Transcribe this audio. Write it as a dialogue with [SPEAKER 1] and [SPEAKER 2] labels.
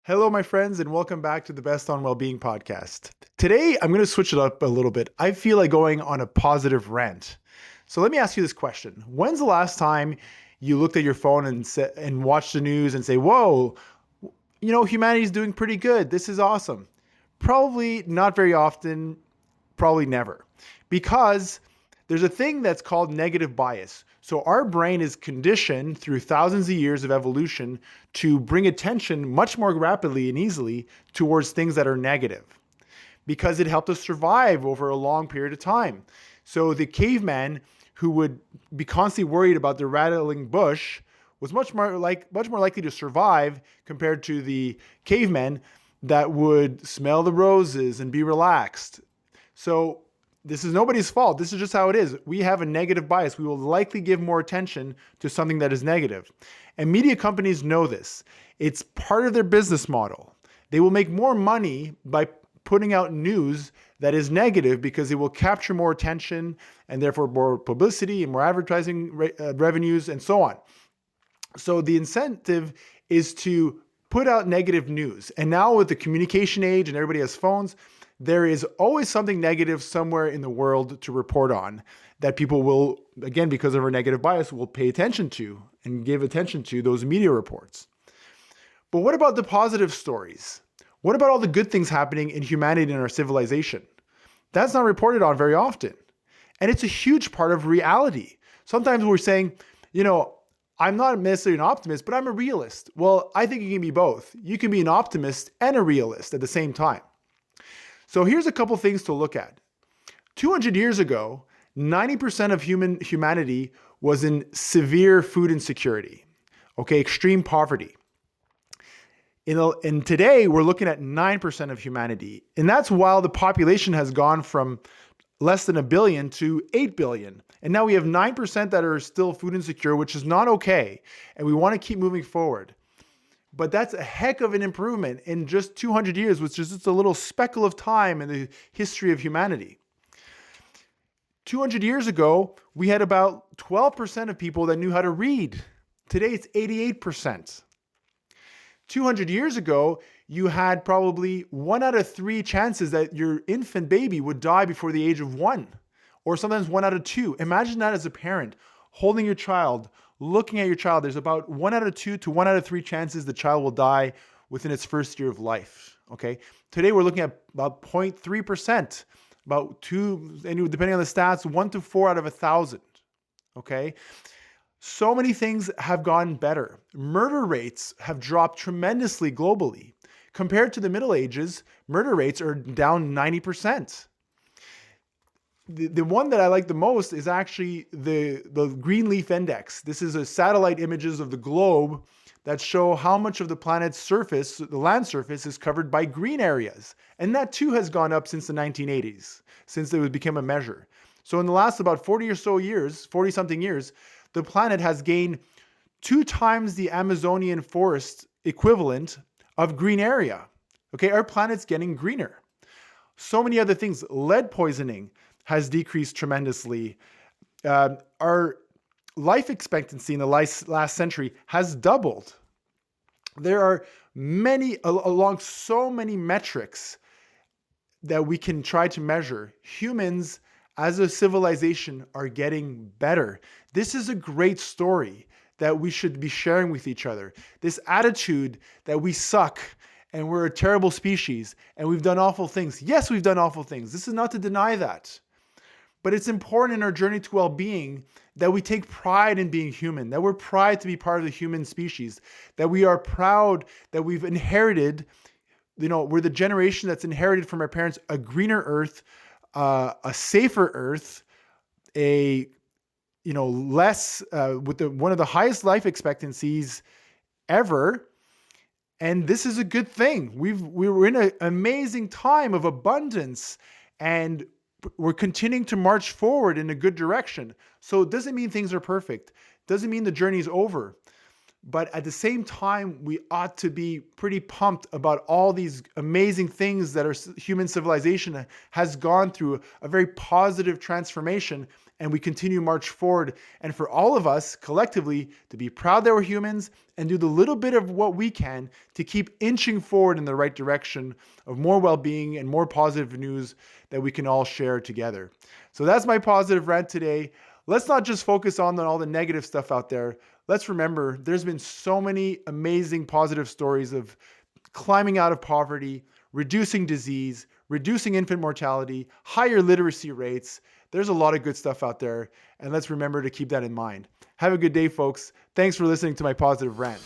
[SPEAKER 1] Hello, my friends, and welcome back to the Best on Wellbeing podcast. Today, I'm going to switch it up a little bit. I feel like going on a positive rant. So let me ask you this question. When's the last time you looked at your phone and watched the news and say, whoa, humanity's doing pretty good. This is awesome. Probably not very often, probably never. Because there's a thing that's called negative bias. So our brain is conditioned through thousands of years of evolution to bring attention much more rapidly and easily towards things that are negative because it helped us survive over a long period of time. So the caveman who would be constantly worried about the rattling bush was much more likely to survive compared to the cavemen that would smell the roses and be relaxed. So this is nobody's fault. This is just how it is. We have a negative bias. We will likely give more attention to something that is negative. And media companies know this. It's part of their business model. They will make more money by putting out news that is negative because it will capture more attention and therefore more publicity and more advertising revenues and so on. So the incentive is to put out negative news. And now with the communication age and everybody has phones, there is always something negative somewhere in the world to report on that people will, again, because of our negative bias, will pay attention to and give attention to those media reports. But what about the positive stories? What about all the good things happening in humanity and our civilization? That's not reported on very often. And it's a huge part of reality. Sometimes we're saying, I'm not necessarily an optimist, but I'm a realist. Well, I think you can be both. You can be an optimist and a realist at the same time. So here's a couple things to look at. 200 years ago, 90% of humanity was in severe food insecurity, extreme poverty. And today, we're looking at 9% of humanity. And that's while the population has gone from less than 1 billion to 8 billion. And now we have 9% that are still food insecure, which is not okay. And we want to keep moving forward. But that's a heck of an improvement in just 200 years, which is just a little speckle of time in the history of humanity. 200 years ago, we had about 12% of people that knew how to read. Today, it's 88%. 200 years ago, you had probably 1 out of 3 chances that your infant baby would die before the age of 1, or sometimes 1 out of 2. Imagine that as a parent, holding your child, looking at your child. There's about 1 out of 2 to 1 out of 3 chances the child will die within its first year of life. Okay. Today we're looking at about 0.3%, about 2, and depending on the stats, 1 to 4 out of 1,000. Okay. So many things have gotten better. Murder rates have dropped tremendously globally. Compared to the Middle Ages, murder rates are down 90%. The one that I like the most is actually the Green Leaf Index. This is a satellite images of the globe that show how much of the planet's surface, the land surface, is covered by green areas. And that too has gone up since the 1980s, since it became a measure. So in the last about 40 or so years, 40 something years, the planet has gained 2 times the Amazonian forest equivalent of green area. Okay, our planet's getting greener. So many other things. Lead poisoning has decreased tremendously. Our life expectancy in the last century has doubled. There are many, along so many metrics that we can try to measure. Humans as a civilization are getting better. This is a great story that we should be sharing with each other. This attitude that we suck and we're a terrible species and we've done awful things. Yes, we've done awful things. This is not to deny that. But it's important in our journey to well-being that we take pride in being human, that we're proud to be part of the human species, that we are proud that we've inherited, we're the generation that's inherited from our parents a greener earth, a safer earth, less with one of the highest life expectancies ever. And this is a good thing. We were in an amazing time of abundance, and we're continuing to march forward in a good direction. So it doesn't mean things are perfect. Doesn't mean the journey is over. But at the same time, we ought to be pretty pumped about all these amazing things that our human civilization has gone through, a very positive transformation. and we continue march forward. And for all of us collectively to be proud that we're humans and do the little bit of what we can to keep inching forward in the right direction of more well-being and more positive news that we can all share together. So that's my positive rant today. Let's not just focus on all the negative stuff out there. Let's remember there's been so many amazing positive stories of climbing out of poverty, reducing disease, reducing infant mortality, higher literacy rates. There's a lot of good stuff out there, and let's remember to keep that in mind. Have a good day, folks. Thanks for listening to my positive rant.